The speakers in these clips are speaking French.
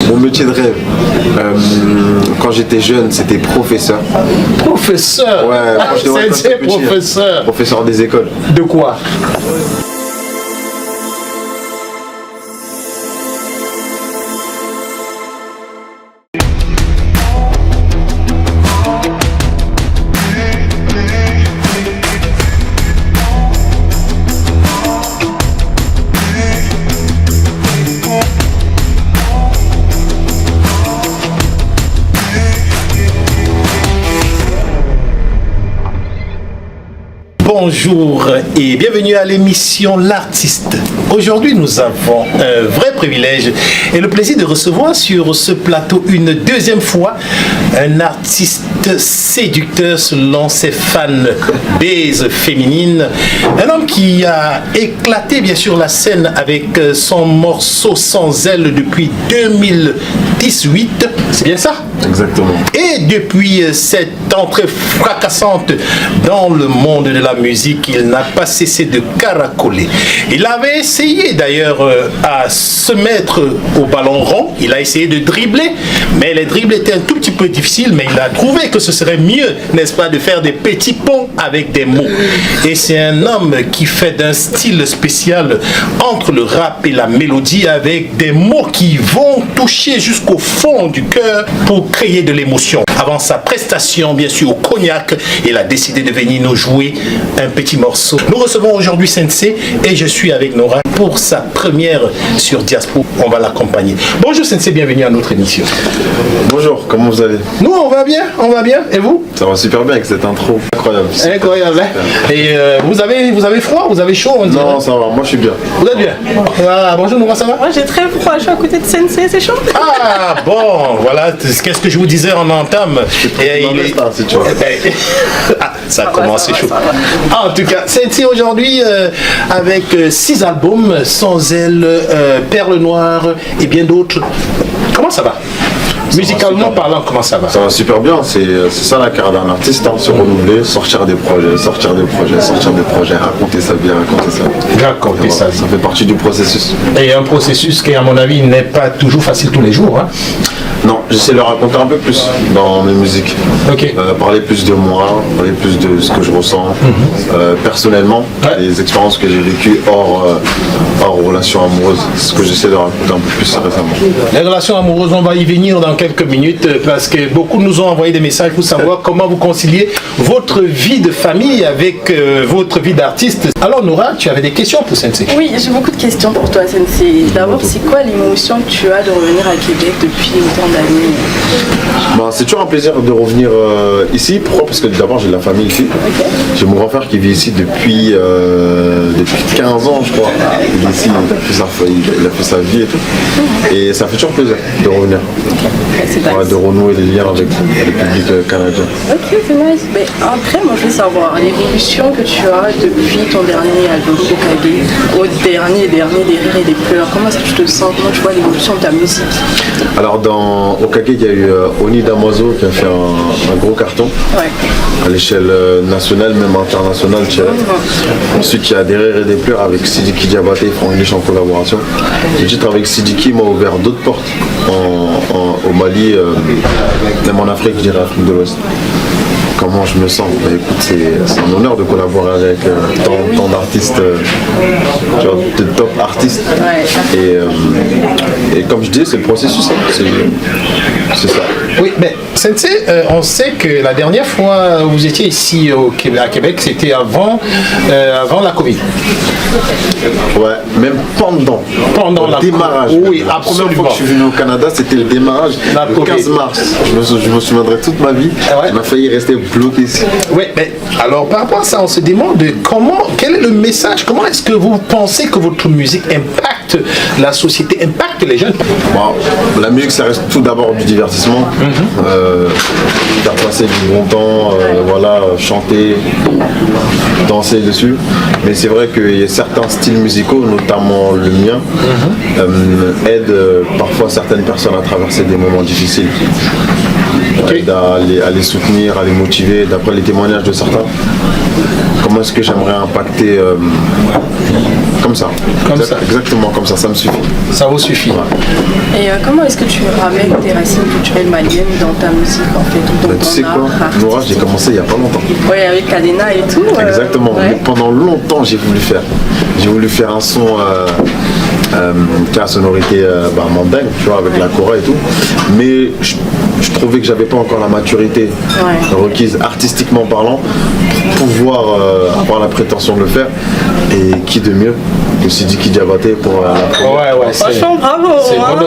Mon métier de rêve, quand j'étais jeune, c'était professeur. Professeur? Ouais, C'est professeur. Professeur des écoles. De quoi? Bonjour et bienvenue à l'émission L'Artiste. Aujourd'hui, nous avons un vrai privilège et le plaisir de recevoir sur ce plateau une deuxième fois un artiste séducteur selon ses fans base féminines. Un homme qui a éclaté bien sûr la scène avec son morceau Sans elle depuis 2018. C'est bien ça? Exactement. Et depuis cette entrée fracassante dans le monde de la musique, il n'a pas cessé de caracoler. Il avait essayé d'ailleurs à se mettre au ballon rond, il a essayé de dribbler, mais les dribbles étaient un tout petit peu difficiles, mais il a trouvé que ce serait mieux, n'est-ce pas, de faire des petits ponts avec des mots. Et c'est un homme qui fait d'un style spécial entre le rap et la mélodie, avec des mots qui vont toucher jusqu'au fond du cœur pour créer de l'émotion. Avant sa prestation, bien sûr, au Cognac, il a décidé de venir nous jouer un petit morceau. Nous recevons aujourd'hui Sensei et je suis avec Nora pour sa première sur Diaspora. On va l'accompagner. Bonjour Sensei, bienvenue à notre émission. Bonjour, comment vous allez? Nous, on va bien, et vous? Ça va super bien avec cette intro. Incroyable. Incroyable, hein? Et vous avez froid? Vous avez chaud? Non, ça va, moi je suis bien. Vous êtes bien? Ah, bonjour Nora, ça va? Moi j'ai très froid, je suis à côté de Sensei, c'est chaud. Ah bon, voilà, qu'est-ce que je vous disais en entame. Et si tu vois. Ah, ça a commencé chaud. va. En tout cas, Sensei aujourd'hui avec 6 albums, Sans elle, Perle Noire et bien d'autres. Comment ça va? Musicalement parlant, comment ça va? Ça va super bien, c'est ça la carrière d'un artiste, hein, se renouveler, sortir des projets, raconter sa vie, raconter sa vie. Raconter sa vie. Ça fait partie du processus. Et un processus qui, à mon avis, n'est pas toujours facile tous les jours. Hein? Non, j'essaie de le raconter un peu plus dans mes musiques. Ok. Parler plus de moi, parler plus de ce que je ressens personnellement, Ouais. les expériences que j'ai vécues hors relation amoureuse. C'est ce que j'essaie de raconter un peu plus récemment. Les relations amoureuses, on va y venir dans quelques minutes parce que beaucoup nous ont envoyé des messages pour savoir comment vous conciliez votre vie de famille avec votre vie d'artiste. Alors Nora, tu avais des questions pour Sensei? Oui, j'ai beaucoup de questions pour toi Sensei. D'abord, c'est quoi l'émotion que tu as de revenir à Québec depuis autant d'années? Bah, c'est toujours un plaisir de revenir ici. Pourquoi? Parce que d'abord j'ai de la famille ici. Ok. J'ai mon grand frère qui vit ici depuis 15 ans je crois. Il est ici, il a fait sa vie et tout. Et ça fait toujours plaisir de revenir. C'est Ouais, nice. de renouer les liens avec le public canadien. Ok, c'est nice. Mais après, moi je veux savoir l'évolution que tu as depuis ton dernier album Okage au dernier des rires et des pleurs. Comment est-ce que tu te sens? Comment tu vois l'évolution de ta musique? Alors dans Okage, il y a eu Oni Damoiseau qui a fait un gros carton Ouais. à l'échelle nationale, même internationale, je dirais. Ensuite, il y a Des rires et des pleurs avec Sidiki Diabaté et Franck Lich en collaboration. Le titre avec Sidiki m'a ouvert d'autres portes au Mali, même en Afrique, je dirais, Afrique de l'Ouest. Comment je me sens? Bah, écoute, c'est un honneur de collaborer avec tant d'artistes, tu vois, de top artistes. Ouais. Et comme je dis, c'est le processus, hein. C'est ça. Oui, mais Sensei, on sait que la dernière fois où vous étiez ici à Québec, c'était avant la Covid. Ouais, même pendant La le démarrage. Oui, la première absolument. fois que je suis venu au Canada, c'était le démarrage, La le Covid. 15 mars. Je me souviendrai toute ma vie. Ah ouais? Il m'a failli rester bloqué ici. Oui, mais alors par rapport à ça, on se demande quel est le message, comment est-ce que vous pensez que votre musique impacte la société, impacte les jeunes? Bon, la musique, ça reste tout d'abord du divertissement. Faire passer du bon temps, voilà, chanter, danser dessus. Mais c'est vrai qu'il y a certains styles musicaux, notamment le mien, aident parfois certaines personnes à traverser des moments difficiles. Aide à les soutenir, à les motiver, d'après les témoignages de certains. Comment est-ce que j'aimerais impacter comme ça? Comme ça. Exactement comme ça me suffit. Ça vous suffit. Ouais. Et comment est-ce que tu ramènes tes racines culturelles maliennes dans ta musique en fait, ou dans Tu sais ton quoi, art Nora, artistique? j'ai commencé il n'y a pas longtemps. Ouais, avec Cadena et tout. Exactement, ouais. mais pendant longtemps j'ai voulu faire. J'ai voulu faire un son qui a sonorité mandingue, tu vois, avec la kora et tout. Mais je trouvais que j'avais pas encore la maturité requise artistiquement parlant pour pouvoir avoir la prétention de le faire. Et qui de mieux que Sidiki Diabaté pour la première. Ouais, Franchement, bravo.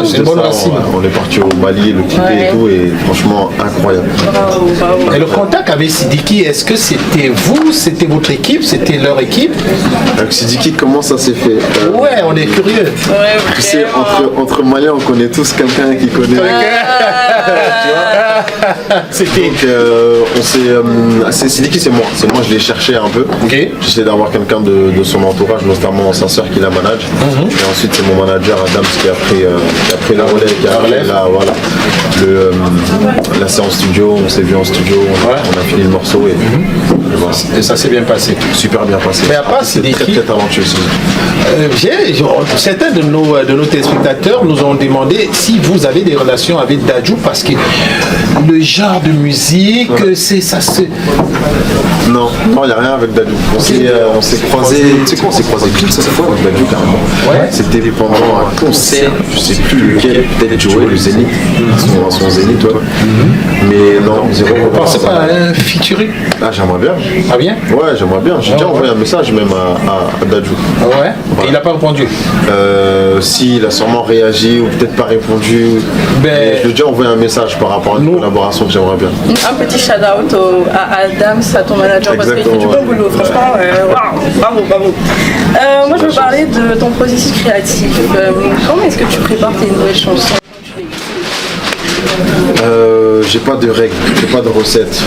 c'est une bonne racine. On est parti au Mali, le clipper et tout, et franchement incroyable. Bravo. Et le contact avec Sidiki, est-ce que c'était vous, c'était votre équipe, c'était leur équipe? Avec Sidiki, comment ça s'est fait Ouais, on est curieux. Ouais, Tu sais, vraiment. entre Maliens, on connaît tous quelqu'un qui connaît. C'était. Donc, c'est Sidiki, c'est moi. C'est moi, je l'ai cherché un peu. Ok. J'essaie d'avoir quelqu'un de son entourage, notamment sa sœur qui la manage. Et ensuite, c'est mon manager Adams qui a pris la relais, qui a fait la séance studio. On s'est vu en studio, on a fini le morceau et voilà. Et ça s'est bien passé. Super bien passé. Mais à part c'est Sidiki- très très talentueux aussi. Certains de nos téléspectateurs nous ont demandé si vous avez des relations avec Dadju parce que le genre de musique, c'est ça se. Non, il n'y a rien avec Dadju. On s'est croisés, tu sais quoi, on s'est croisés qu'une seule fois avec Dadju carrément. Ouais. C'était pendant un concert, je sais plus lequel, peut-être Joël, le Zénith, son Zénith, toi. Mais non, zéro. Pensez pas à un featuring? Ah, j'aimerais bien. Ah bien? Ouais, j'aimerais bien. J'ai déjà envoyé un message même à Dadju. Ouais. Et il n'a pas répondu. Si, il a sûrement réagi ou peut-être pas répondu. Mais je lui ai déjà envoyé un message par rapport à une collaboration que j'aimerais bien. Un petit shout-out à Adams, à ton manager, parce qu'il fait du bon boulot. Franchement, waouh, bravo. Moi, je veux parler de ton processus créatif. Comment est-ce que tu prépares tes nouvelles chansons? J'ai pas de règles, j'ai pas de recettes.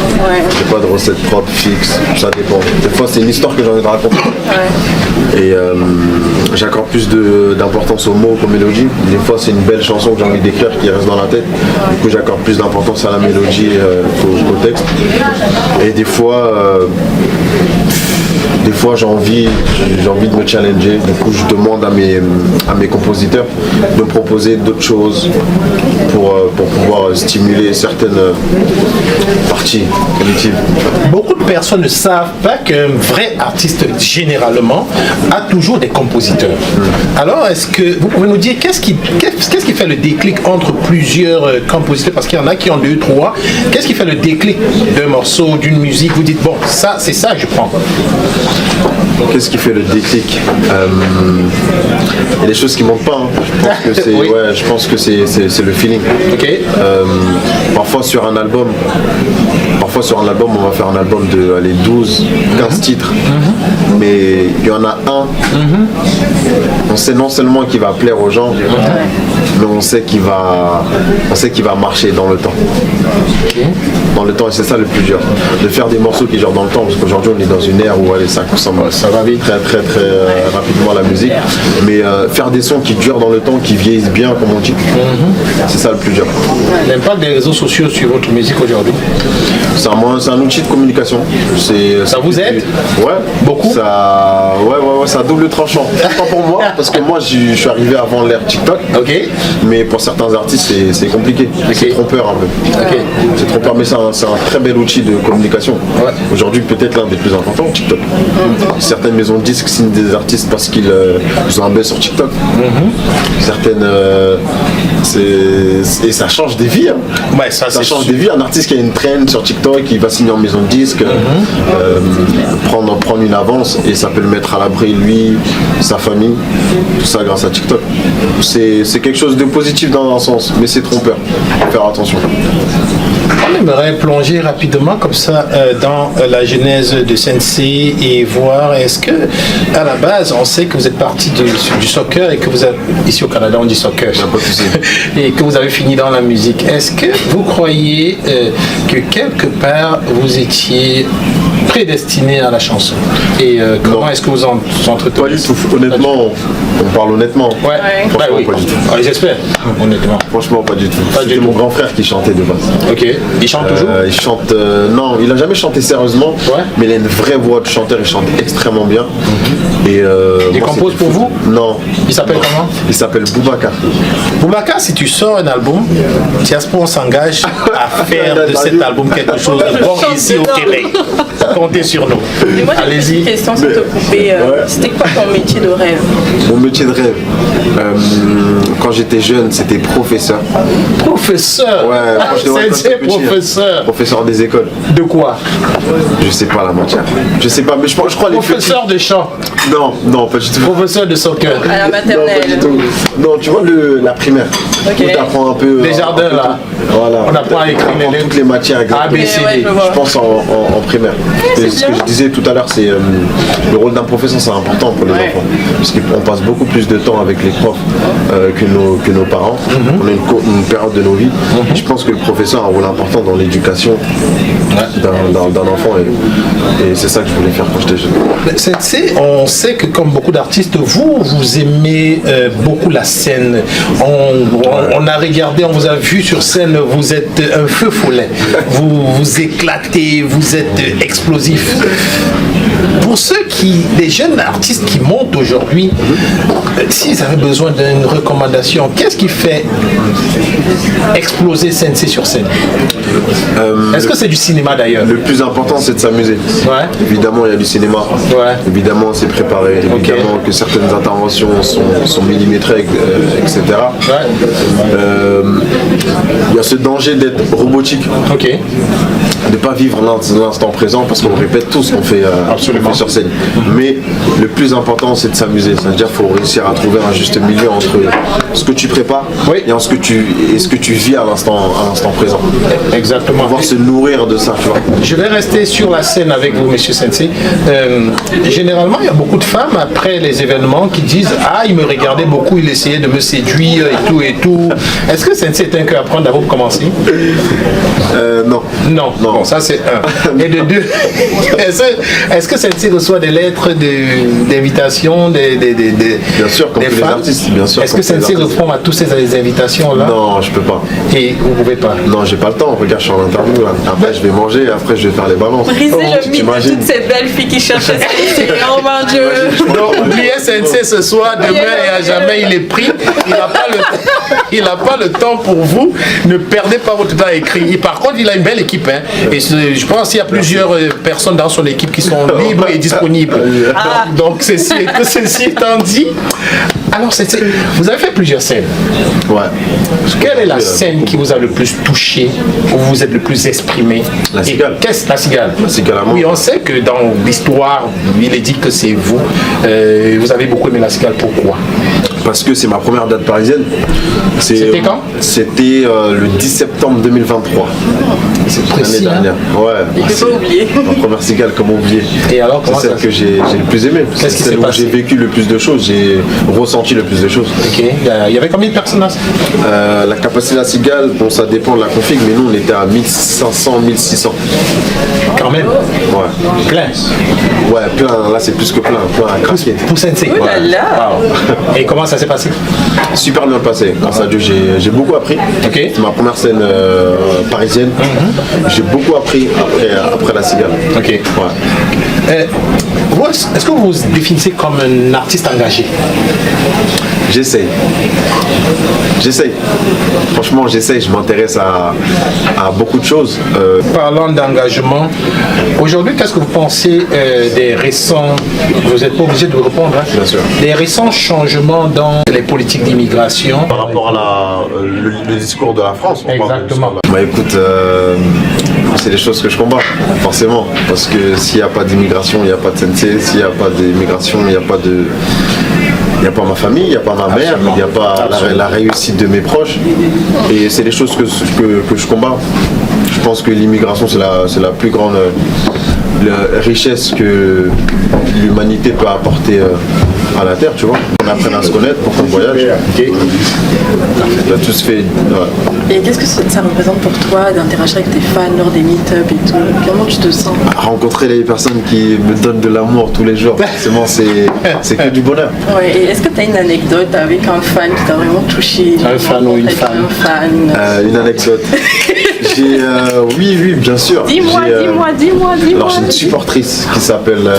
J'ai pas de recettes propres, fixes, ça dépend. Des fois c'est une histoire que j'ai envie de raconter. Et j'accorde plus d'importance aux mots qu'aux mélodies. Des fois c'est une belle chanson que j'ai envie d'écrire qui reste dans la tête. Du coup j'accorde plus d'importance à la mélodie qu'au texte. Et des fois j'ai envie de me challenger. Du coup je demande à mes compositeurs de me proposer d'autres choses pour pouvoir stimuler certaines parties cognitives. Beaucoup de personnes ne savent pas qu'un vrai artiste, généralement, a toujours des compositeurs. Alors, est-ce que vous pouvez nous dire qu'est-ce qui fait le déclic entre plusieurs compositeurs? Parce qu'il y en a qui ont 2, 3. Qu'est-ce qui fait le déclic d'un morceau, d'une musique? Vous dites, bon, ça, c'est ça, je prends. Qu'est-ce qui fait le déclic? Il y a des choses qui ne montent pas. Hein. Je pense que c'est le feeling. Ok. Parfois sur un album, on va faire un album de 12, 15 titres. Mais il y en a un, on sait non seulement qu'il va plaire aux gens, mais on sait qu'il va marcher dans le temps. Dans le temps, et c'est ça le plus dur. De faire des morceaux qui durent dans le temps, parce qu'aujourd'hui on est dans une ère où ça consomme ça va vite très rapidement la musique. Mais faire des sons qui durent dans le temps, qui vieillissent bien comme on dit, c'est ça le plus dur. L'impact des réseaux sociaux sur votre musique aujourd'hui? C'est un outil de communication. Ça vous aide? Ouais. Beaucoup? Ça, c'est un double tranchant. Pas pour moi, parce que moi je suis arrivé avant l'ère TikTok. Ok. Mais pour certains artistes c'est compliqué. C'est trompeur un peu. Ok. C'est trompeur, mais c'est un très bel outil de communication. Ouais. Aujourd'hui peut-être l'un des plus importants, TikTok. Certaines maisons de disques signent des artistes parce qu'ils ont un buzz sur TikTok. Certaines et ça change des vies. Hein. Ouais, ça change des vies. Un artiste qui a une trend sur TikTok, il va signer en maison de disques, prendre une avance et ça peut le mettre à l'abri, lui, sa famille, tout ça grâce à TikTok. C'est quelque chose de positif dans un sens, mais c'est trompeur. Faut faire attention. On aimerait plonger rapidement comme ça dans la genèse de Sensei et voir est-ce que à la base on sait que vous êtes parti du soccer et que vous avez ici au Canada on dit soccer et que vous avez fini dans la musique. Est-ce que vous croyez que quelque part vous étiez prédestiné à la chanson. Et comment est-ce que vous entretenez? Pas du tout. Honnêtement, on parle honnêtement. Ouais, Franchement, oui. pas du tout. Ah, j'espère, honnêtement. Franchement, pas du tout. Pas du C'était tout. mon grand frère qui chantait de base. Ok. Il chante toujours? Il chante. Non, il a jamais chanté sérieusement. Ouais. Mais il a une vraie voix de chanteur. Il chante extrêmement bien. Et Il moi, compose c'était pour fou. vous? Non. Il s'appelle comment? Il s'appelle Boubacar. Boubacar, si tu sors un album, Diaspora s'engage à faire de cet album quelque chose de bon ici au Québec. Comptez sur nous. Et moi, j'ai une Allez-y. question sans te couper. C'était quoi ton métier de rêve? Mon métier de rêve, quand j'étais jeune, c'était professeur. Professeur. Ouais, franchement, quand C'est j'étais petit, professeur. Professeur des écoles. De quoi? Je sais pas la matière. Je sais pas, mais je crois les petits. Professeur de chant. Non, pas du tout. Professeur de soccer. À la Non, pas du maternelle. tout. Non, tu vois la primaire. Ok. Où t'apprends un peu. Les jardins, un peu là. tout. Voilà. On apprend à écrire les lettres. toutes les matières exactement. A, B, C, Ok, ouais, D. je vois. Je pense en primaire. c'est Et ce que bien. je disais tout à l'heure, c'est le rôle d'un professeur, c'est important pour les Ouais. enfants. Parce qu'on passe beaucoup plus de temps avec les profs que nos parents. On a une période de nos vies. Je pense que le professeur a un rôle important dans l'éducation d'un enfant. Et c'est ça que je voulais faire quand j'étais jeune. Sensei, on sait que comme beaucoup d'artistes, vous aimez beaucoup la scène. On a regardé, on vous a vu sur scène, vous êtes un feu follet. Vous éclatez, vous êtes explosif. Pour des jeunes artistes qui montent aujourd'hui, s'ils avaient besoin d'une recommandation, qu'est-ce qui fait exploser Sensei sur scène? Est-ce que c'est du cinéma d'ailleurs? Le plus important, c'est de s'amuser. Ouais. Évidemment, il y a du cinéma. Ouais. Évidemment, c'est préparé. Évidemment que certaines interventions sont millimétrées, etc. Ouais. Il y a ce danger d'être robotique, Ok. de ne pas vivre l'instant présent parce qu'on répète tout ce qu'on fait, sur scène. Mais le plus important, c'est de s'amuser. C'est-à-dire qu'il faut réussir à trouver un juste milieu entre ce que tu prépares Oui. et ce que tu vis à l'instant présent. Exactement. Pouvoir se nourrir de ça, tu vois. Je vais rester sur la scène avec vous, Monsieur Sensei. Généralement, il y a beaucoup de femmes après les événements qui disent « Ah, il me regardait beaucoup, il essayait de me séduire et tout et tout. » Est-ce que Sensei est un cœur à prendre d'abord pour commencer? Non. Non. Non. Bon, ça c'est un. Et de deux, est-ce que Sensei reçoit des lettres d'invitation des Bien sûr, comme des tous les fans? artistes, bien sûr. Est-ce que comme tous les Sensei artistes. répond à toutes ces invitations-là? Non, je peux pas. Et vous ne pouvez pas? Non, j'ai pas le temps. Regarde, je suis en interview là. Après, je vais manger, après, je vais faire les balances. Briser le mythe de t'imagines? toutes ces belles filles qui cherchaient Sensei. Oh mon Dieu. Donc, oubliez Sensei ce soir, demain et à jamais, il est pris. Il n'a pas le temps pour vous. Ne perdez pas votre temps à écrire. Par contre, il a une belle équipe. Hein. Et je pense qu'il y a plusieurs personnes dans son équipe qui sont libres et disponibles. Donc, ceci étant dit, alors, vous avez fait plusieurs scènes. Ouais. Quelle est la scène qui vous a le plus touché, où vous êtes le plus exprimé? La Cigale. Qu'est-ce la Cigale? La Cigale à moi. Oui, on sait que dans l'histoire, il est dit que c'est vous. Vous avez beaucoup aimé la Cigale. Pourquoi? Parce que c'est ma première date parisienne. C'était quand? C'était le 10 septembre 2023. C'est L'année précis. Hein? dernière. Ouais. Il ne peut pas oublier. Ma première cigale, comment oublier? Et alors, comment C'est ça celle que j'ai le plus aimé. C'est Qu'est-ce qui s'est celle où passé? j'ai vécu le plus de choses, j'ai ressenti le plus de choses. Ok. Il y avait combien de personnes là? La capacité de la cigale, bon, ça dépend de la config, mais nous on était à 1500, 1600. Quand même. Ouais. Plein. Ouais, plein, là c'est plus que plein à craquer. Pour Sensei. Oh là là. Wow. Et comment ça s'est passé? Super bien passé, grâce à Dieu, j'ai beaucoup appris. Ok. C'est ma première scène parisienne. J'ai beaucoup appris après la cigale. Ok. Ouais. Vous, est-ce que vous vous définissez comme un artiste engagé? J'essaye. Franchement, j'essaye. Je m'intéresse à beaucoup de choses. Parlant d'engagement, aujourd'hui, qu'est-ce que vous pensez des récents, vous n'êtes pas obligé de répondre, hein, Bien sûr. des récents changements dans les politiques d'immigration? Par rapport à le discours de la France. on parle de Exactement. discours de la- Bah écoute, c'est des choses que je combats, forcément. Parce que s'il n'y a pas d'immigration, il n'y a pas de Sensei. S'il n'y a pas d'immigration, il n'y a pas de... Il n'y a pas ma famille, il n'y a pas ma mère, Absolument. il n'y a pas la réussite de mes proches. Et c'est des choses que je combats. Je pense que l'immigration, c'est la plus grande la richesse que l'humanité peut apporter à la Terre, tu vois. On apprenne à se connaître pour qu'on voyage. On a tous fait. Ouais. Et qu'est-ce que ça représente pour toi d'interagir avec tes fans lors des meet-up et tout? Comment tu te sens? Rencontrer les personnes qui me donnent de l'amour tous les jours, forcément, c'est que du bonheur. Ouais, et est-ce que tu as une anecdote avec un fan qui t'a vraiment touché? Un fan ou une fan? Un fan. Une anecdote. Oui, bien sûr. Dis-moi. Alors j'ai une supportrice qui s'appelle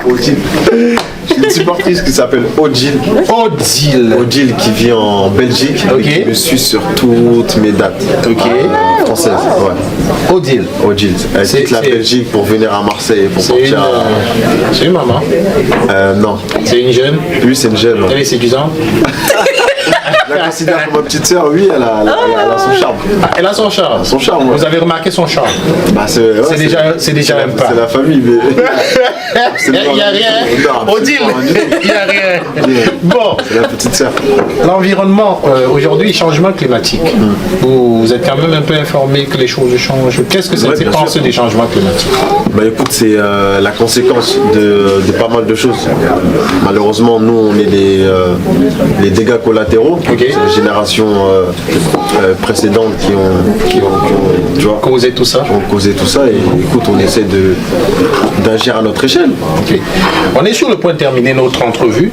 Odile. J'ai une supportrice qui s'appelle Odile. Odile qui vit en Belgique et qui me suit sur toutes mes dates. Françaises. Ouais. Odile. Elle quitte la Belgique pour venir à Marseille pour partir. C'est une maman? Non. C'est une jeune? Oui, c'est une jeune. Elle est séduisante? Je la considère comme ma petite sœur, oui, elle a son charme. Ah, elle a son charme? Son charme, ouais. Vous avez remarqué son charme? Bah, c'est déjà un pas. C'est la famille, mais. Il n'y a rien. Odile, il n'y a rien. Bon. C'est la petite sœur. L'environnement, aujourd'hui, changement climatique. Vous êtes quand même un peu informé que les choses changent. Qu'est-ce que c'est pense des changements climatiques? Bah écoute, c'est la conséquence de pas mal de choses. Malheureusement, nous, on est les dégâts collatéraux. C'est les générations précédentes qui ont tu vois, causé tout ça. Et écoute, on essaie d'agir à notre échelle. On est sur le point de terminer notre entrevue.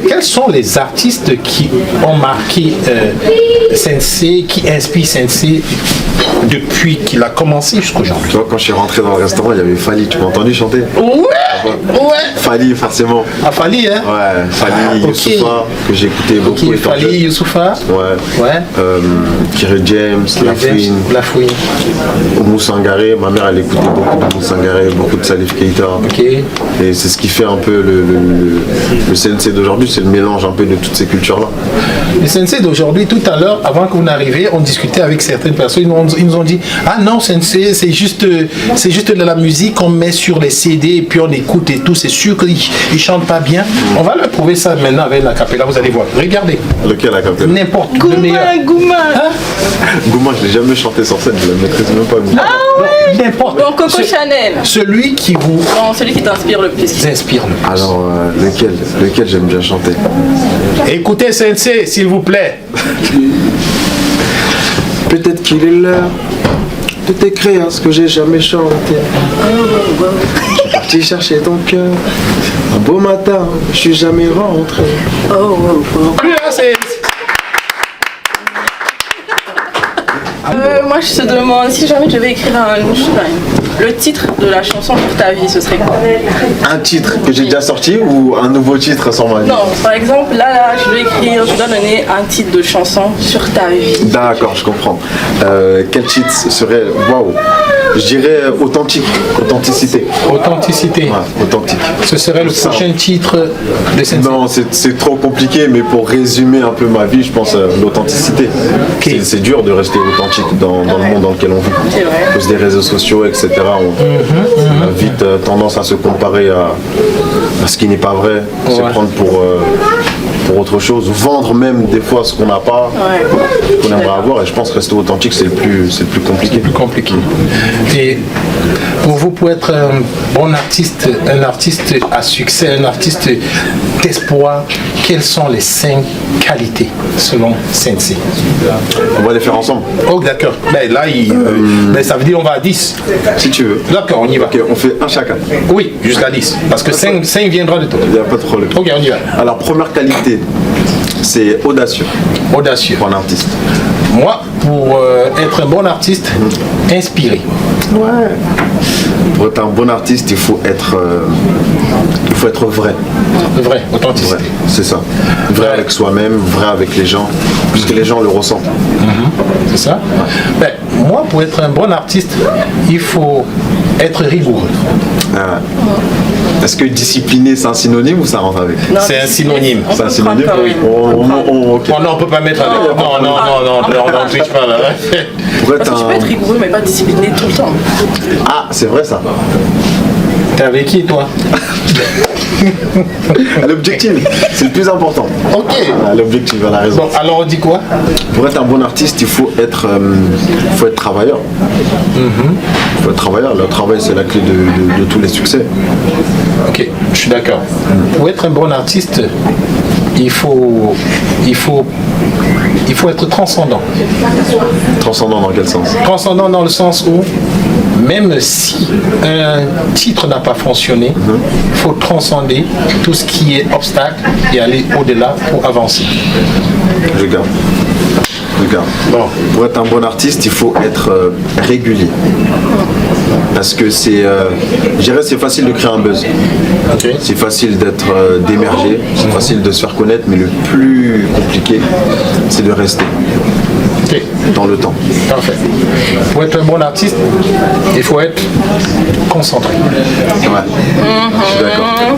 Quels sont les artistes qui ont marqué Sensei, qui inspirent Sensei depuis qu'il a commencé jusqu'au jour? Tu vois, quand je suis rentré dans le restaurant, il y avait Fally. Tu m'as entendu chanter? Ouais. Fally, forcément. Ah, Fally, hein? Ouais, Fally, Youssoufa, que j'écoutais beaucoup. Fally, Youssoufa. Ouais. Kerry James, Lafouine. Oumou Sangaré, ma mère elle écoutait beaucoup d'Oumou Sangaré, beaucoup de Salif Keita. Et c'est ce qui fait un peu le Sensei d'aujourd'hui, c'est le mélange un peu de toutes ces cultures-là. Le Sensei d'aujourd'hui, tout à l'heure, avant que vous n'arriviez, on discutait avec certaines personnes, ils nous ont dit, ah non, Sensei, c'est juste de la musique qu'on met sur les CD et puis on écoute et tout, c'est sûr qu'ils chantent pas bien. On va leur prouver ça maintenant avec la cappella, vous allez voir. Regardez. Lequel la cappella? N'importe le meilleur. Gouma. Gouma, je l'ai jamais chanté sur scène, je la maîtrise même pas. Ah ouais. N'importe. Donc Coco Chanel. Celui qui vous... Non, celui qui t'inspire le plus. Alors, lequel j'aime bien chanter? Écoutez Sensei, s'il vous plaît. Peut-être qu'il est l'heure de t'écrire ce que j'ai jamais chanté. Je suis parti chercher ton cœur. Un beau matin, je suis jamais rentré. Moi je te demande si jamais je devais écrire le titre de la chanson pour ta vie, ce serait quoi? Un titre que j'ai déjà sorti ou un nouveau titre sur ma vie? Non, par exemple, là, je dois donner un titre de chanson sur ta vie. D'accord, je comprends. Quel titre serait... Waouh! Je dirais authenticité. Authenticité. Ouais, authentique. Ce serait le prochain titre de Sensei? Non, c'est trop compliqué, mais pour résumer un peu ma vie, je pense l'authenticité. C'est dur de rester authentique dans le monde dans lequel on vit. C'est vrai. À cause des réseaux sociaux, etc. On a vite tendance à se comparer à ce qui n'est pas vrai, se prendre pour autre chose, vendre même des fois ce qu'on n'a pas, qu'on aimerait avoir, et je pense que rester authentique c'est le plus compliqué. Et pour vous, pour être un bon artiste, un artiste à succès, un artiste d'espoir, quelles sont les 5 qualités selon Sensei? On va les faire ensemble. Oh d'accord, ben là ça veut dire on va à 10. Si tu veux. D'accord, on y va. Ok, on fait un chacun. Oui, jusqu'à 10. Parce que 5 viendra de toi. Il n'y a pas de problème. Ok, on y va. Alors première qualité, c'est audacieux. Audacieux. Pour un artiste. Moi, pour être un bon artiste, inspiré. Ouais. Pour être un bon artiste, il faut être vrai. Vrai, authenticité. Vrai, c'est ça. Vrai avec soi-même, vrai avec les gens, puisque les gens le ressentent. C'est ça. Ben, moi, pour être un bon artiste, il faut être rigoureux. Est-ce que discipliné, c'est un synonyme ou ça rentre avec? C'est un synonyme. C'est un synonyme? Oui. Okay. Non, on peut pas mettre avec. Non, on triche pas là. Parce que tu peux être rigoureux mais pas discipliné tout le temps. Ah, c'est vrai ça. T'es avec qui toi? L'objectif, c'est le plus important. Ok. L'objectif, elle a raison. Bon, alors on dit quoi? Pour être un bon artiste, il faut être travailleur. Il faut être travailleur. Le travail, c'est la clé de tous les succès. Ok, je suis d'accord. Pour être un bon artiste, il faut être transcendant. Transcendant dans quel sens? Transcendant dans le sens où, même si un titre n'a pas fonctionné, il faut transcender tout ce qui est obstacle et aller au-delà pour avancer. Je garde. Bon. Pour être un bon artiste, il faut être régulier. Parce que c'est facile de créer un buzz. Ok. C'est facile d'émerger, c'est facile de se faire connaître, mais le plus compliqué, c'est de rester Ok. dans le temps. Parfait. Pour être un bon artiste, il faut être concentré. Ouais, je suis d'accord.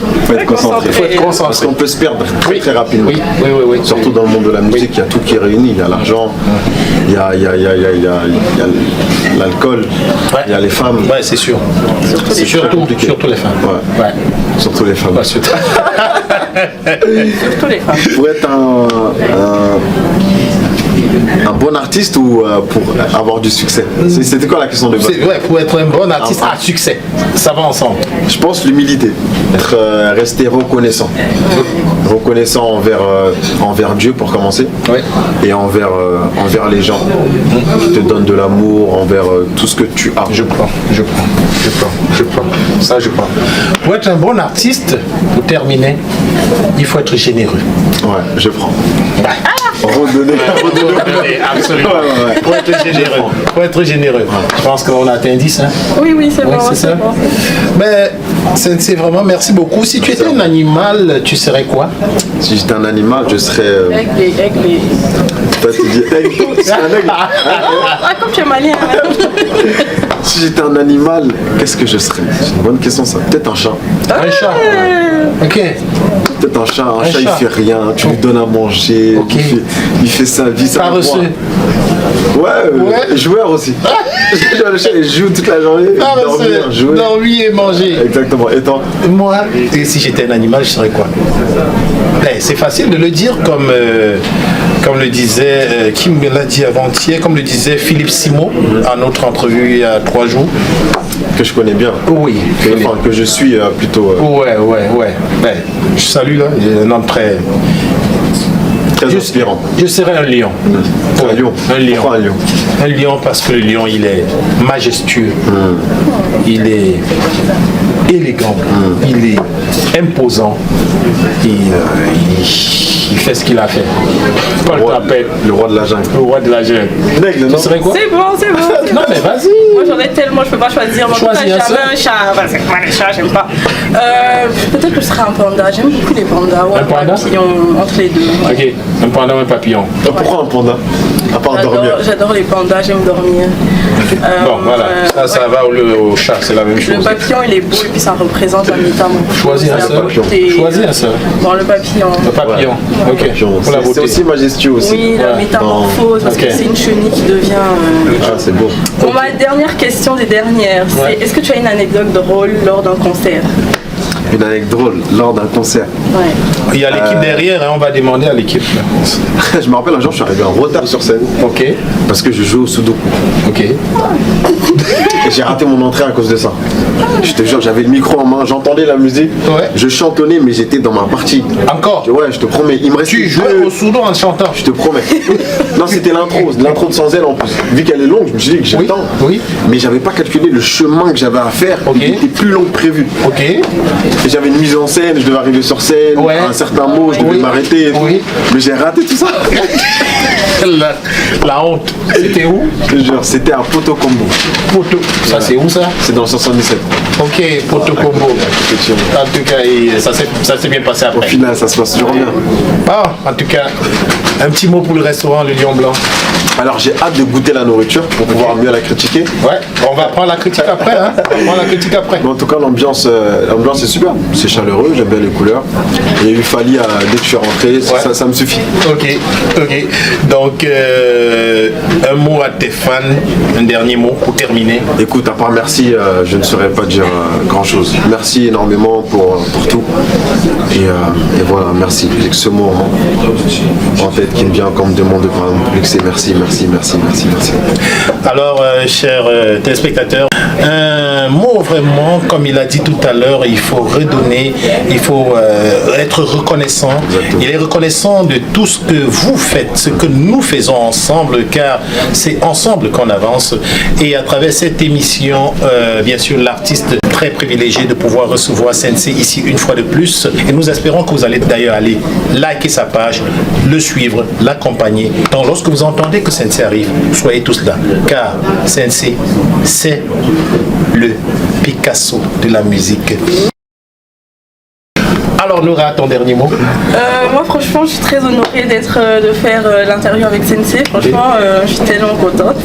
Il faut être concentré. Il faut être concentré. Parce qu'on peut se perdre très, Oui. très rapidement. Oui. Surtout dans le monde de la musique, il y a tout qui est réuni. Il y a l'argent, il y a l'alcool, Ouais. il y a les femmes. Ouais, c'est sûr. C'est très compliqué. Surtout les femmes. Ouais. Ouais. Surtout les femmes. Ouais, surtout. Surtout les femmes. Pour être un bon artiste ou pour avoir du succès? C'était quoi la question de base? Ouais, pour être un bon artiste à succès, ça va ensemble. Je pense l'humilité, rester reconnaissant. Reconnaissant envers Dieu pour commencer, Ouais. et envers les gens qui te donnent de l'amour, envers tout ce que tu as. Je prends. Ça, je prends. Pour être un bon artiste, pour terminer, il faut être généreux. Ouais, je prends. Ouais. Redonner. Absolument. Ouais. Pour être généreux. Pour être généreux. Je pense qu'on a atteint 10. Hein. Oui, c'est Oui, bon. c'est ça. Bon. Mais c'est vraiment, merci beaucoup. Si tu étais un animal, tu serais quoi? Si j'étais un animal, je serais. Aigle. Toi, tu dis aigle. C'est un aigle. Ah, comme tu es malien. Hein. Si j'étais un animal, qu'est-ce que je serais? C'est une bonne question, ça. Peut-être un chat. Un chat. Ok. Peut-être un chat. Un chat, il chat. fait rien. Tu lui donnes à manger. Ok. Il fait sa vie. Ça Paresseux. Ouais, joueur aussi. Le chat, il joue toute la journée. Dormir, jouer. Dormir et manger. Exactement. Et toi? Moi, et si j'étais un animal, je serais quoi? C'est facile de le dire comme le disait, qui me l'a dit avant-hier, comme le disait Philippe Simon à notre entrevue il y a 3 jours. Que je connais bien. Oui. Que je suis plutôt Ouais. Je salue là, il est un homme très inspirant. Je serais un lion. Un lion. Un lion. Pourquoi un lion? Un lion parce que le lion, il est majestueux. Il est élégant. Il est imposant. Il fait ce qu'il a fait. Paul t'appelle Le roi de la jungle. le roi de la jungle. L'aigle, non? Tu serais quoi? C'est bon. Non mais vas-y. Moi j'en ai tellement, je peux pas choisir. Moi, en tout cas, Choisis un seul. j'avais un chat. Enfin, c'est moi les chats, j'aime pas. Peut-être que je serais un panda. J'aime beaucoup les pandas. Ou Un panda? papillon, entre les deux. Ouais. Ok, un panda, un papillon. Pourquoi un panda? À part dormir. J'adore les pandas, j'aime dormir. Bon, voilà. Ça va au chat, c'est la même Le chose. papillon il est beau et puis ça représente la métamorphose. Choisis un La seul. beauté. Choisis un seul. Dans le papillon. Le papillon. Ok. Pour la C'est beauté. aussi majestueux aussi. Oui, la Ouais. métamorphose, parce Ok. que c'est une chenille qui devient. Ah, c'est beau. Bon, ma dernière question des dernières, c'est Ouais. est-ce que tu as une anecdote drôle lors d'un concert? Une anecdote drôle lors d'un concert. Ouais. Il y a l'équipe derrière, hein, on va demander à l'équipe. Je me rappelle un jour, je suis arrivé en retard sur scène Ok. parce que je jouais au Sudoku. Ok. Et j'ai raté mon entrée à cause de ça. Je te jure, j'avais le micro en main, j'entendais la musique, Ouais. je chantonnais, mais j'étais dans ma partie. Encore. Ouais, je te promets, il me restait Tu jouais deux- au sudo en chantant. Je te promets. Non, c'était l'intro de Sans Elle en plus. Vu qu'elle est longue, je me suis dit que j'ai Oui, le temps. oui. Mais j'avais pas calculé le chemin que j'avais à faire. Ok. Il était plus long que prévu. Ok. Et j'avais une mise en scène, je devais arriver sur scène, Ouais. à un certain mot, je devais Oui. m'arrêter. et tout. Oui. Mais j'ai raté tout ça. La honte. C'était où? Je te jure, c'était à Poto Combo. Poto. Ça c'est où ça? C'est dans le 77. Ok, Poto Combo. En tout cas, ça s'est bien passé Au après. final, ça se passe toujours bien. Ah, en tout cas, un petit mot pour le restaurant Le Lion Blanc. Alors j'ai hâte de goûter la nourriture pour pouvoir mieux la critiquer. Ouais, on va prendre la critique après, hein. On prend la critique après. Mais en tout cas, l'ambiance est super. C'est chaleureux, j'aime bien les couleurs. Il y a eu Fali dès que je suis rentré, ça me suffit. Ok. Donc, un mot à tes fans, un dernier mot pour terminer. Écoute, à part merci, je ne saurais pas dire grand chose. Merci énormément pour tout. Et voilà, merci. J'ai que ce mot en tête qui me vient quand on me demande de parler à mon public, c'est merci, merci, merci, merci, merci. Alors, chers téléspectateurs, un mot vraiment, comme il a dit tout à l'heure, il faut redonner, il faut être reconnaissant. Exactement. Il est reconnaissant de tout ce que vous faites, ce que nous faisons ensemble, car c'est ensemble qu'on avance. Et à travers cette émission, bien sûr, l'artiste très privilégié de pouvoir recevoir Sensei ici une fois de plus. Et nous espérons que vous allez d'ailleurs aller liker sa page, le suivre, l'accompagner. Donc lorsque vous entendez que Sensei arrive, soyez tous là. Car Sensei, c'est le Picasso de la musique. Alors Nora, ton dernier mot? Moi franchement je suis très honorée de faire l'interview avec Sensei. Franchement je suis tellement contente.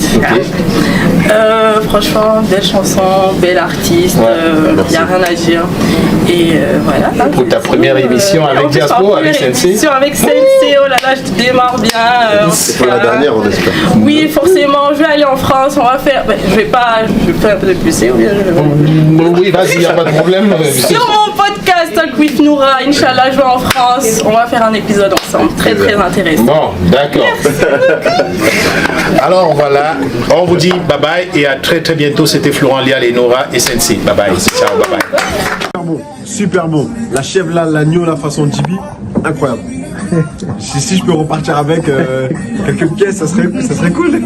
Franchement belle chanson, bel artiste, il n'y a rien à dire. Et voilà. Pour ta première émission avec Diaspo, avec Sensei. Émission avec Sensei, oh là là, je démarre bien. C'est pas la dernière, on espère. Oui, forcément, je vais aller en France, on va faire. Je vais faire un peu de PC ou bien Oui, vas-y, il n'y a pas de problème. Sur mon podcast Talk with Noura, Inch'Allah, je vais en France, on va faire un épisode ensemble, très très intéressant. Bon, d'accord. Alors voilà, on vous dit bye bye et à très très bientôt. C'était Florent Lial et Nora et Sensei. Bye bye. Ciao, bye bye. Super bon, super bon. La chèvre là, l'agneau, la façon Djibi, incroyable. Si je peux repartir avec quelques pièces, ça serait cool.